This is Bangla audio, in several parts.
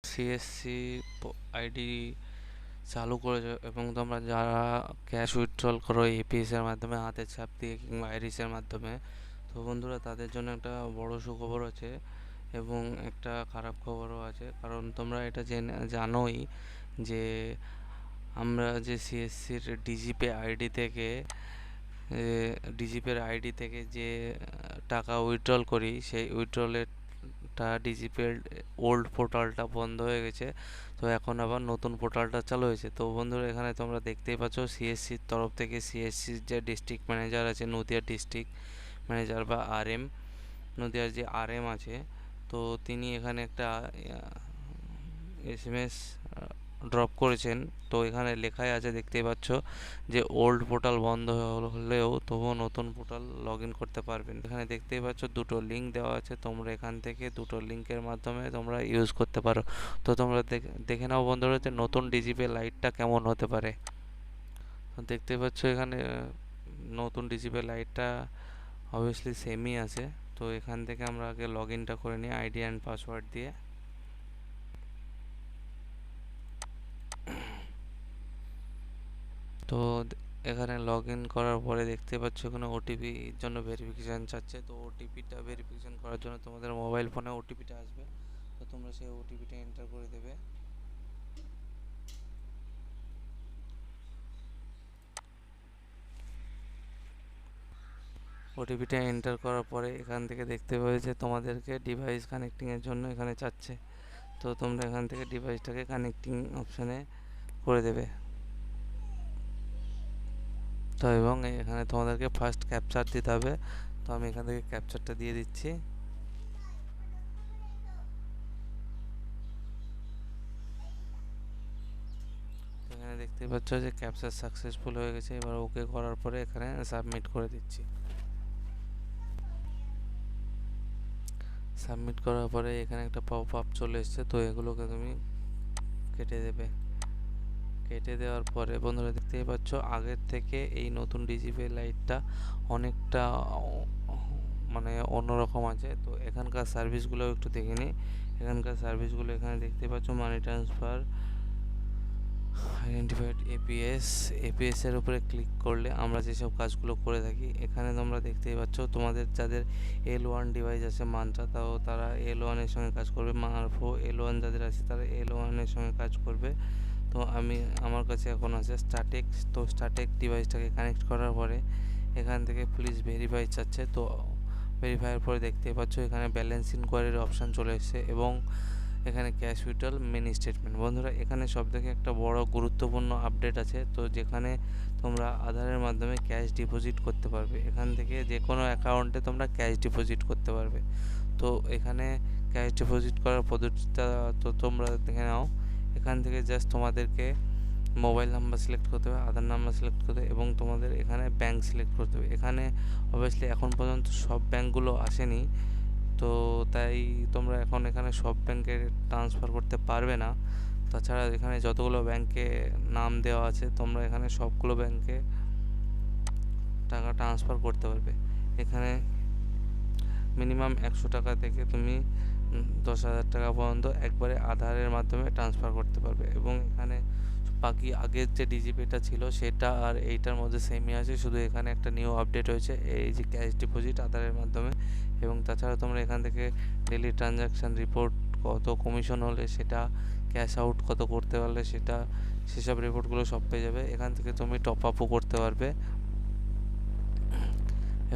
সিএসসি আইডি চালু করেছো এবং তোমরা যারা ক্যাশ উইথড্রল করো এপিএস এর মাধ্যমে হাতের ছাপ দিয়ে কিংবা আইরিসের মাধ্যমে, তো বন্ধুরা তাদের জন্য একটা বড় সুখবর আছে এবং একটা খারাপ খবরও আছে। কারণ তোমরা এটা জানোই যে আমরা যে সিএসসির ডিজিপের আইডি থেকে যে টাকা উইথড্রল করি, সেই উইথড্রলেরটা ডিজিপের ওল্ড পোর্টালটা বন্ধ হয়ে গেছে। তো এখন আবার নতুন পোর্টালটা চালু হয়েছে। তো বন্ধুরা এখানে তোমরা দেখতেই পাচ্ছ সিএসসির তরফ থেকে সিএসসির যে ডিস্ট্রিক্ট ম্যানেজার আছে, নদিয়া ডিস্ট্রিক্ট ম্যানেজার বা আরএম, নদিয়ার যে আরএম আছে, তো তিনি এখানে একটা এসএমএস ড্রপ করেছেন। তো এখানে লেখাই আছে, দেখতেই পাচ্ছ, যে ওল্ড পোর্টাল বন্ধ হলেও তবুও নতুন পোর্টাল লগ ইন করতে পারবেন। এখানে দেখতেই পাচ্ছ দুটো লিঙ্ক দেওয়া আছে, তোমরা এখান থেকে দুটো লিঙ্কের মাধ্যমে তোমরা ইউজ করতে পারো। তো তোমরা দেখে নাও বন্ধুরা যে নতুন ডিজিপে লাইটটা কেমন হতে পারে। তো দেখতে পাচ্ছ এখানে নতুন ডিজিপে লাইটটা অবভিয়াসলি সেমই আছে। তো এখান থেকে আমরা আগে লগ ইনটা করে নিই আইডি অ্যান্ড পাসওয়ার্ড দিয়ে। তো এখানে লগ ইন করার পরে দেখতে পাচ্ছ এখানে ওটিপির জন্য ভেরিফিকেশান চাচ্ছে। তো ওটিপিটা ভেরিফিকেশান করার জন্য তোমাদের মোবাইল ফোনে ওটিপিটা আসবে। তো তোমরা সেই ওটিপিটা এন্টার করে দেবে। ওটিপিটা এন্টার করার পরে এখান থেকে দেখতে পাবে যে তোমাদেরকে ডিভাইস কানেক্টিংয়ের জন্য এখানে চাচ্ছে। তো তোমরা এখান থেকে ডিভাইসটাকে কানেক্টিং অপশানে করে দেবে। তো এবং এখানে তোমাদেরকে ফার্স্ট ক্যাপচার দিতে হবে। তো আমি এখান থেকে ক্যাপচারটা দিয়ে দিচ্ছি। এখানে দেখতে পাচ্ছ যে ক্যাপচার সাকসেসফুল হয়ে গেছে। এবার ওকে করার পরে এখানে সাবমিট করে দিচ্ছি। সাবমিট করার পরে এখানে একটা পপ আপ চলে এসছে। তো এগুলোকে তুমি কেটে দেবে। কেটে দেওয়ার পরে বন্ধুরা দেখতেই পাচ্ছ আগের থেকে এই নতুন ডিজিপি লাইটটা অনেকটা মানে অন্যরকম আছে। তো এখানকার সার্ভিসগুলো একটু দেখে নিই। এখানকার সার্ভিসগুলো এখানে দেখতে পাচ্ছ মানি ট্রান্সফার, আইডেন্টিফাইড এপিএস এর উপরে ক্লিক করলে আমরা যেসব কাজগুলো করে থাকি এখানে তোমরা দেখতেই পাচ্ছ। তোমাদের যাদের L1 ডিভাইস আছে মান্ত্রা, তারা L1 এর সঙ্গে কাজ করবে। মারফো L1 যাদের আছে তারা L1 এর সঙ্গে কাজ করবে। তো আমার কাছে এখন আছে স্টাটেক। তো স্টাটেক ডিভাইসটাকে কানেক্ট করার পরে এখান থেকে প্লিজ ভেরিফাই চাচ্ছে। তো ভেরিফাইয়ের পরে দেখতেই পাচ্ছ এখানে ব্যালেন্স ইনকোয়ারির অপশান চলে এসেছে এবং এখানে ক্যাশ উইথড্রল মিনি স্টেটমেন্ট। বন্ধুরা এখানে সবথেকে একটা বড় গুরুত্বপূর্ণ আপডেট আছে। তো যেখানে তোমরা আধারের মাধ্যমে ক্যাশ ডিপোজিট করতে পারবে। এখান থেকে যে কোনো অ্যাকাউন্টে তোমরা ক্যাশ ডিপোজিট করতে পারবে। তো এখানে ক্যাশ ডিপোজিট করার পদ্ধতিটা তো তোমরা দেখে নাও। এখান থেকে জাস্ট তোমাদেরকে মোবাইল নাম্বার সিলেক্ট করতে হবে, আধার নাম্বার সিলেক্ট করতে হবে এবং তোমাদের এখানে ব্যাঙ্ক সিলেক্ট করতে হবে। এখানে অবভিয়াসলি এখন পর্যন্ত সব ব্যাঙ্কগুলো আসেনি, তো তাই তোমরা এখন এখানে সব ব্যাংকে ট্রান্সফার করতে পারবে না। তাছাড়া এখানে যতগুলো ব্যাংকে নাম দেওয়া আছে তোমরা এখানে সবগুলো ব্যাংকে টাকা ট্রান্সফার করতে পারবে। এখানে মিনিমাম 100 টাকা থেকে তুমি 10,000 টাকা পর্যন্ত একবারে আধারের মাধ্যমে ট্রান্সফার করতে পারবে। এবং এখানে বাকি আগের যে ডিজিপিটা ছিল সেটা আর এইটার মধ্যে সেমই আছে, শুধু এখানে একটা নিউ আপডেট হয়েছে, এই যে ক্যাশ ডিপোজিট আধারের মাধ্যমে। এবং তাছাড়া তোমরা এখান থেকে ডেলি ট্রানজাকশান রিপোর্ট, কত কমিশন হলে সেটা, ক্যাশ আউট কত করতে পারলে সেটা, সেসব রিপোর্টগুলো সব পেয়ে যাবে। এখান থেকে তুমি টপ আপও করতে পারবে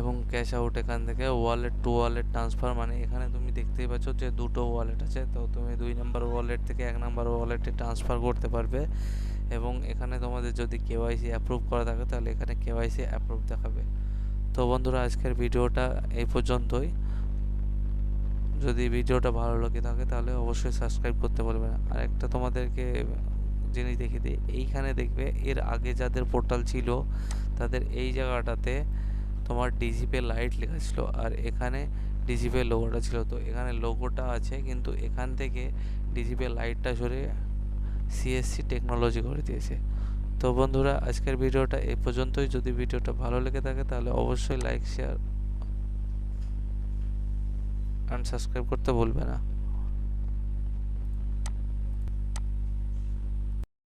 এবং ক্যাশ আউট এখান থেকে ওয়ালেট টু ওয়ালেট ট্রান্সফার, মানে এখানে তুমি দেখতেই পাচ্ছ যে দুটো ওয়ালেট আছে। তো তুমি 2 নাম্বার ওয়ালেট থেকে 1 নাম্বার ওয়ালেটে ট্রান্সফার করতে পারবে। এবং এখানে তোমাদের যদি কেওয়াইসি অ্যাপ্রুভ করা থাকে তাহলে এখানে কেওয়াইসি অ্যাপ্রুভ দেখাবে। তো বন্ধুরা আজকের ভিডিওটা এই পর্যন্তই। যদি ভিডিওটা ভালো লেগে থাকে তাহলে অবশ্যই সাবস্ক্রাইব করতে বলবেন না। আর একটা তোমাদেরকে জিনিস দেখিয়ে দিই, এইখানে দেখবে এর আগে যাদের পোর্টাল ছিল তাদের এই জায়গাটাতে তোমার ডিজিপে লাইট লেখা ছিল আর এখানে ডিজিপে লোগোটা ছিল। তো এখানে লোগোটা আছে কিন্তু এখান থেকে ডিজিপে লাইটটা সরে সিএসসি টেকনোলজি করে দিয়েছে। তো বন্ধুরা আজকের ভিডিওটা এই পর্যন্তই। যদি ভিডিওটা ভালো লেগে থাকে তাহলে অবশ্যই লাইক, শেয়ার অ্যান্ড সাবস্ক্রাইব করতে ভুলবে না।